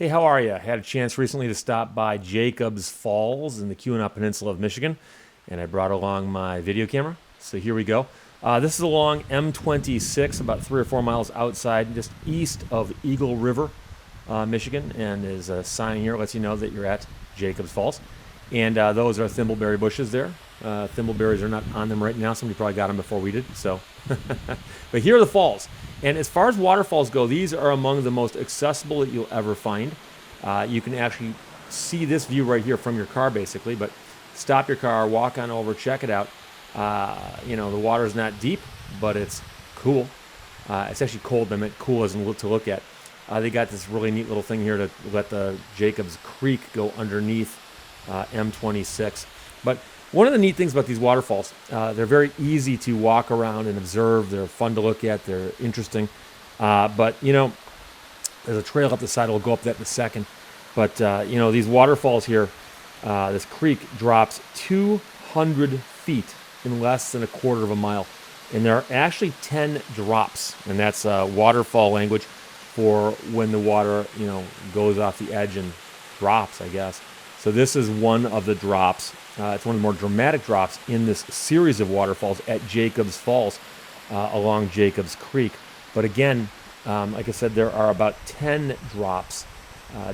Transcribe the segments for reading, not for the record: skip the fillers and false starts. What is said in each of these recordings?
Hey, how are you? I had a chance recently to stop by Jacobs Falls in the Keweenaw Peninsula of Michigan, and I brought along my video camera. So here we go. This is along M26, about 3 or 4 miles outside, just east of Eagle River, Michigan, and there's a sign here that lets you know that you're at Jacobs Falls. And those are thimbleberry bushes there. Thimbleberries are not on them right now. Somebody probably got them before we did. So, but here are the falls. And as far as waterfalls go, these are among the most accessible that you'll ever find. You can actually see this view right here from your car, basically. But stop your car, walk on over, check it out. The water is not deep, but it's cool. It's actually cold. I meant cool as in to look at. They got this really neat little thing here to let the Jacobs Creek go underneath M26. But one of the neat things about these waterfalls, they're very easy to walk around and observe. They're fun to look at. They're interesting. But there's a trail up the side. We'll go up that in a second. But, these waterfalls here, this creek drops 200 feet in less than a quarter of a mile. And there are actually 10 drops. And that's waterfall language for when the water, goes off the edge and drops, I guess. So this is one of the drops. It's one of the more dramatic drops in this series of waterfalls at Jacobs Falls along Jacobs Creek. But again, like I said, there are about 10 drops.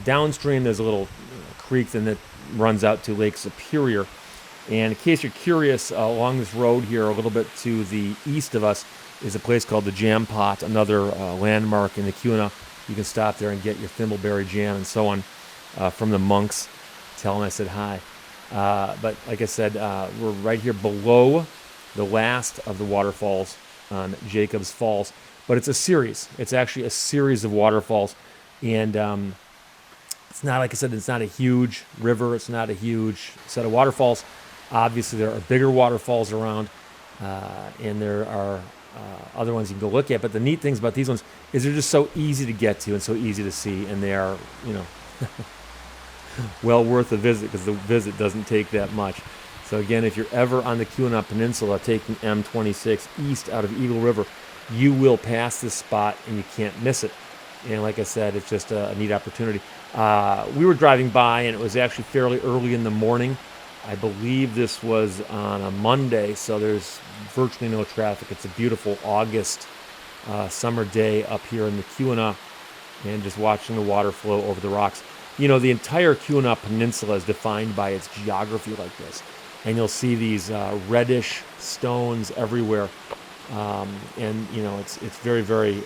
Downstream, there's a little creek that runs out to Lake Superior. And in case you're curious, along this road here, a little bit to the east of us, is a place called the Jam Pot, another landmark in the Keweenaw. You can stop there and get your thimbleberry jam and so on from the monks. Tell them I said hi. But like I said, we're right here below the last of the waterfalls on Jacobs Falls. But it's a series. It's actually a series of waterfalls. And it's not, like I said, it's not a huge river. It's not a huge set of waterfalls. Obviously, there are bigger waterfalls around, and there are other ones you can go look at. But the neat things about these ones is they're just so easy to get to and so easy to see. And they are, well worth a visit because the visit doesn't take that much. So again, if you're ever on the Keweenaw Peninsula taking M26 east out of Eagle River, you will pass this spot and you can't miss it. And like I said, it's just a neat opportunity. We were driving by and it was actually fairly early in the morning. I believe this was on a Monday, so there's virtually no traffic. It's a beautiful August summer day up here in the Keweenaw, and just watching the water flow over the rocks. The entire Keweenaw Peninsula is defined by its geography like this. And you'll see these reddish stones everywhere. It's very, very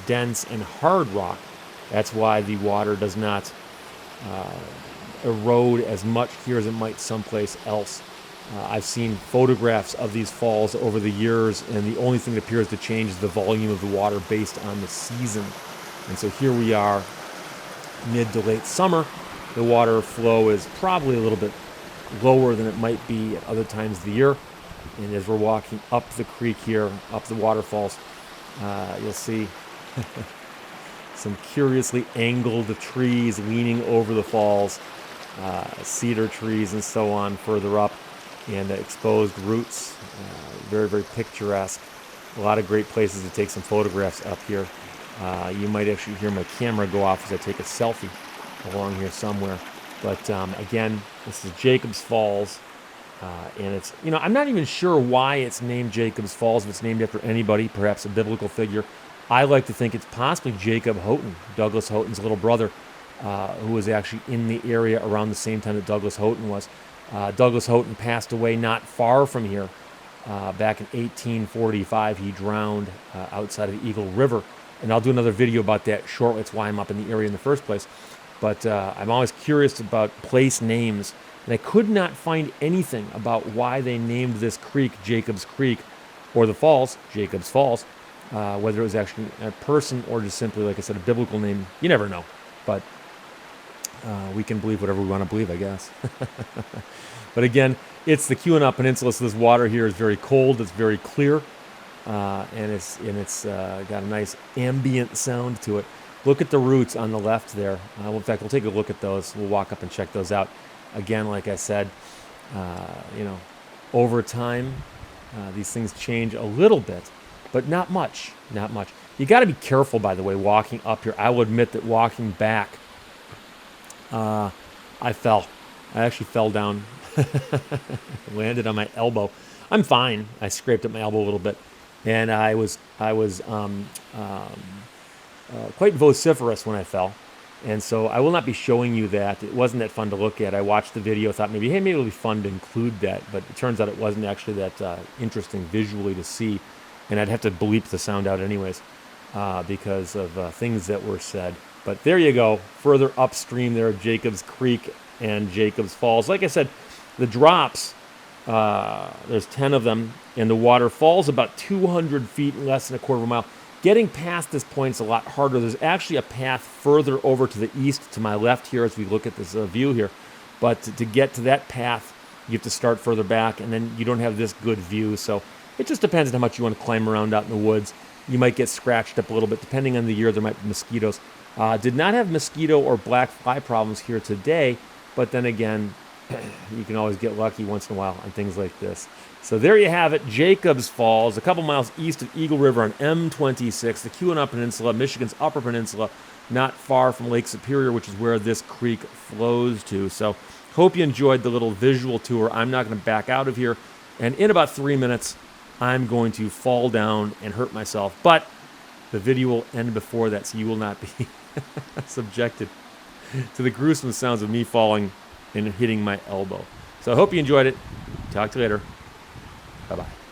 dense and hard rock. That's why the water does not erode as much here as it might someplace else. I've seen photographs of these falls over the years, and the only thing that appears to change is the volume of the water based on the season. And so here we are, mid to late summer. The water flow is probably a little bit lower than it might be at other times of the year. And as we're walking up the creek here, up the waterfalls, you'll see some curiously angled trees leaning over the falls, cedar trees and so on further up, and exposed roots. Very, very picturesque. A lot of great places to take some photographs up here. You might actually hear my camera go off as I take a selfie along here somewhere. But again, this is Jacobs Falls. And it's, I'm not even sure why it's named Jacobs Falls, if it's named after anybody, perhaps a biblical figure. I like to think it's possibly Jacob Houghton, Douglas Houghton's little brother, who was actually in the area around the same time that Douglas Houghton was. Douglas Houghton passed away not far from here. Back in 1845, he drowned outside of Eagle River. And I'll do another video about that shortly. That's why I'm up in the area in the first place. But I'm always curious about place names. And I could not find anything about why they named this creek Jacobs Creek, or the falls, Jacobs Falls, whether it was actually a person or just simply, like I said, a biblical name. You never know. But we can believe whatever we want to believe, I guess. But again, it's the Keweenaw Peninsula, so this water here is very cold. It's very clear. And it's got a nice ambient sound to it. Look at the roots on the left there. In fact, we'll take a look at those. We'll walk up and check those out. Again, like I said, over time, these things change a little bit, but not much, not much. You got to be careful, by the way, walking up here. I will admit that walking back, I fell. I actually fell down, landed on my elbow. I'm fine. I scraped up my elbow a little bit, and I was quite vociferous when I fell. And so I will not be showing you that. It wasn't that fun to look at. I watched the video, thought maybe it'll be fun to include that, but it turns out it wasn't actually that interesting visually to see, and I'd have to bleep the sound out anyways because of things that were said. But there you go, further upstream there of Jacobs Creek and Jacobs Falls. Like I said, the drops, there's 10 of them, and the water falls about 200 feet in less than a quarter of a mile. Getting past this point is a lot harder. There's actually a path further over to the east to my left here as we look at this view here. But to get to that path, you have to start further back, and then you don't have this good view. So it just depends on how much you want to climb around out in the woods. You might get scratched up a little bit. Depending on the year, there might be mosquitoes. Did not have mosquito or black fly problems here today, but then again, you can always get lucky once in a while on things like this. So there you have it, Jacobs Falls, a couple miles east of Eagle River on M26, the Keweenaw Peninsula, Michigan's Upper Peninsula, not far from Lake Superior, which is where this creek flows to. So hope you enjoyed the little visual tour. I'm not going to back out of here. And in about 3 minutes, I'm going to fall down and hurt myself. But the video will end before that, so you will not be subjected to the gruesome sounds of me falling and hitting my elbow. So I hope you enjoyed it. Talk to you later. Bye-bye.